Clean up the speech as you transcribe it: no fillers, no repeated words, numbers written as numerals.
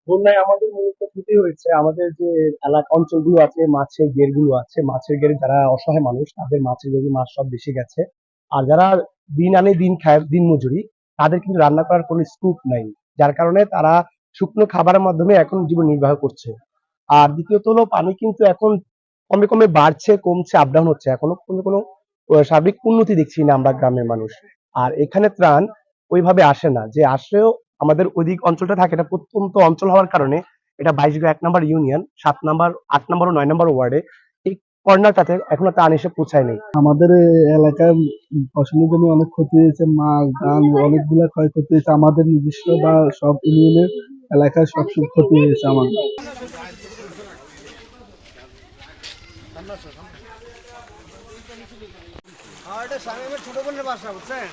বন্যায় আমাদের মূলত ক্ষতি হয়েছে আমাদের যে এলাকা অঞ্চলগুলো আছে, মাছের ঘেরগুলো আছে, মাছের ঘেরে যারা অসহায় মানুষ তাদের মাছের ঘেরে মাছ সব বেশি গেছে। আর যারা দিন আনে দিন খায়, দিন মজুরি, তাদের কিন্তু রান্না করার কোনো স্কোপ নাই, যার কারণে তারা শুকনো খাবারের মাধ্যমে এখন জীবন নির্বাহ করছে। আর দ্বিতীয়ত হলো পানি কিন্তু এখন কমে কমে বাড়ছে, কমছে, আপ ডাউন হচ্ছে, এখনো কোনো কোনো সার্বিক উন্নতি দেখছি না আমরা গ্রামের মানুষ। আর এখানে ত্রাণ ওইভাবে আসে না, যে আসলেও আমাদের ওইদিক অঞ্চলটা থাকে, এটা প্রত্যন্ত অঞ্চল হওয়ার কারণে এটা 22 1 নম্বর ইউনিয়ন, 7 নম্বর, 8 নম্বর ও 9 নম্বর ওয়ার্ডে এই কর্নারটাতে এখনো ত্রাণ এসে পৌঁছায় নেই। আমাদের এই এলাকার ফসলের জমি অনেক ক্ষতি হয়েছে, মাছ ধান অনেকগুলা ক্ষয়ক্ষতি হয়েছে। আমাদের নিজস্ব বা সব ইউনিয়নের এলাকায় সব ক্ষতি হয়েছে আমাদের। ছোট বোনের বাসা বুঝছেন।